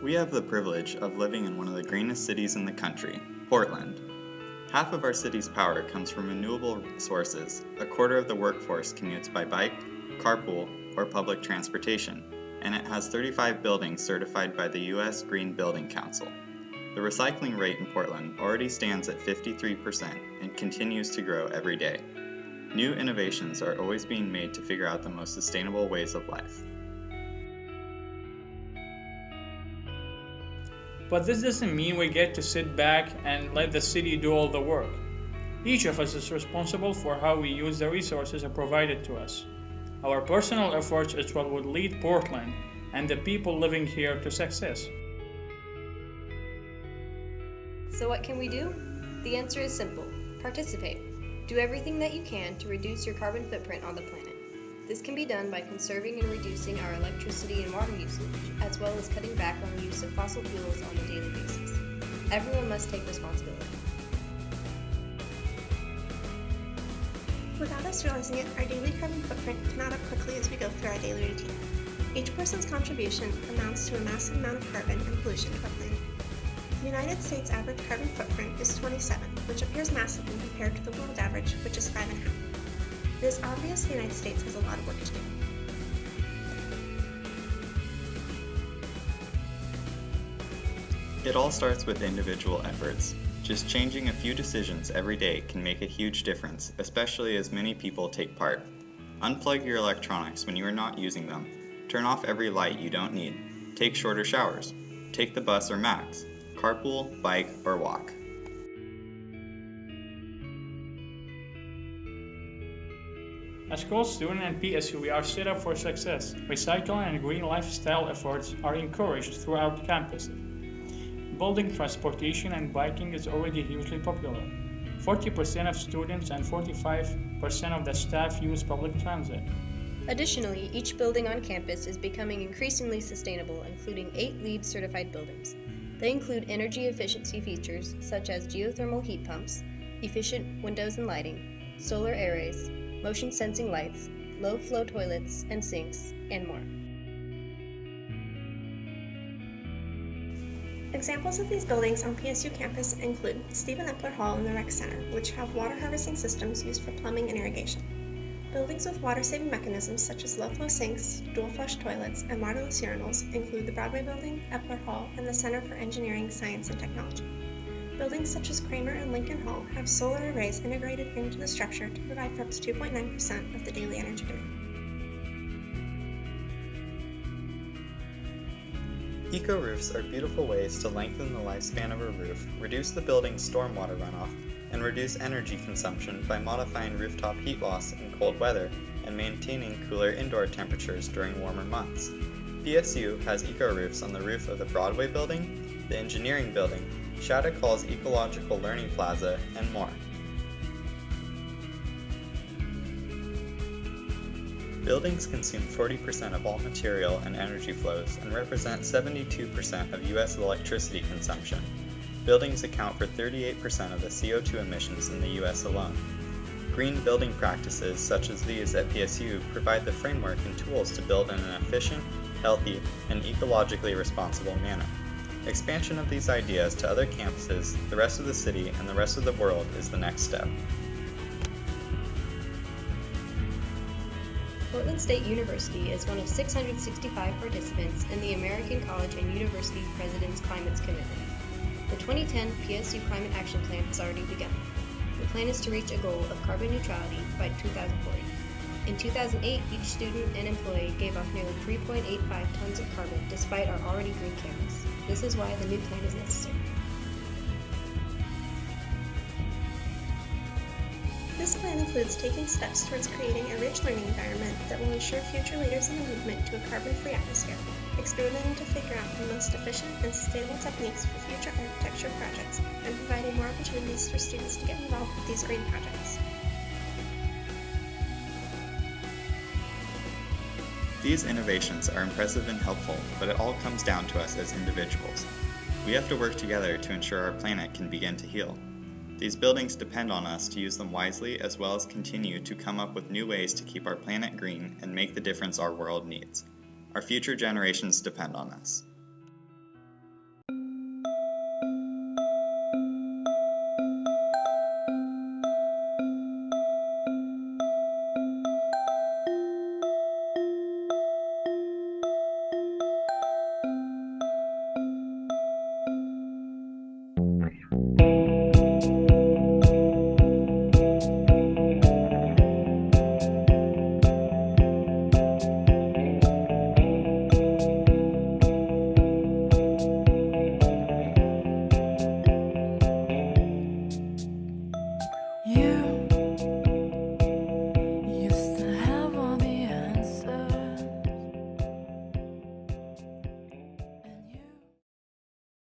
We have the privilege of living in one of the greenest cities in the country, Portland. Half of our city's power comes from renewable sources, a quarter of the workforce commutes by bike, carpool, or public transportation, and it has 35 buildings certified by the U.S. Green Building Council. The recycling rate in Portland already stands at 53% and continues to grow every day. New innovations are always being made to figure out the most sustainable ways of life. But this doesn't mean we get to sit back and let the city do all the work. Each of us is responsible for how we use the resources provided to us. Our personal efforts is what would lead Portland and the people living here to success. So what can we do? The answer is simple. Participate. Do everything that you can to reduce your carbon footprint on the planet. This can be done by conserving and reducing our electricity and water usage, as well as cutting back on the use of fossil fuels on a daily basis. Everyone must take responsibility. Without us realizing it, our daily carbon footprint can add up quickly as we go through our daily routine. Each person's contribution amounts to a massive amount of carbon and pollution to our planet. The United States average carbon footprint is 27, which appears massive when compared to the world average, which is 5.5. It is obvious the United States has a lot of work to do. It all starts with individual efforts. Just changing a few decisions every day can make a huge difference, especially as many people take part. Unplug your electronics when you are not using them. Turn off every light you don't need. Take shorter showers. Take the bus or MAX. Carpool, bike, or walk. As Cold Student and PSU, we are set up for success. Recycling and green lifestyle efforts are encouraged throughout campus. Building transportation and biking is already hugely popular. 40% of students and 45% of the staff use public transit. Additionally, each building on campus is becoming increasingly sustainable, including 8 LEED certified buildings. They include energy efficiency features such as geothermal heat pumps, efficient windows and lighting, solar arrays, motion sensing lights, low flow toilets and sinks, and more. Examples of these buildings on PSU campus include Stephen Epler Hall and the Rec Center, which have water harvesting systems used for plumbing and irrigation. Buildings with water-saving mechanisms such as low-flow sinks, dual-flush toilets, and waterless urinals include the Broadway Building, Epler Hall, and the Center for Engineering, Science, and Technology. Buildings such as Kramer and Lincoln Hall have solar arrays integrated into the structure to provide for up to 2.9% of the daily energy demand. Eco-roofs are beautiful ways to lengthen the lifespan of a roof, reduce the building's stormwater runoff, and reduce energy consumption by modifying rooftop heat loss in cold weather and maintaining cooler indoor temperatures during warmer months. PSU has eco-roofs on the roof of the Broadway Building, the Engineering Building, Shattuck Hall's Ecological Learning Plaza, and more. Buildings consume 40% of all material and energy flows and represent 72% of U.S. electricity consumption. Buildings account for 38% of the CO2 emissions in the U.S. alone. Green building practices such as these at PSU provide the framework and tools to build in an efficient, healthy, and ecologically responsible manner. Expansion of these ideas to other campuses, the rest of the city, and the rest of the world is the next step. Portland State University is one of 665 participants in the American College and University President's Climates Commitment. The 2010 PSU Climate Action Plan has already begun. The plan is to reach a goal of carbon neutrality by 2040. In 2008, each student and employee gave off nearly 3.85 tons of carbon despite our already green campus. This is why the new plan is necessary. This plan includes taking steps towards creating a rich learning environment that will ensure future leaders in the movement to a carbon-free atmosphere, experimenting to figure out the most efficient and sustainable techniques for future architecture projects, and providing more opportunities for students to get involved with these green projects. These innovations are impressive and helpful, but it all comes down to us as individuals. We have to work together to ensure our planet can begin to heal. These buildings depend on us to use them wisely as well as continue to come up with new ways to keep our planet green and make the difference our world needs. Our future generations depend on us.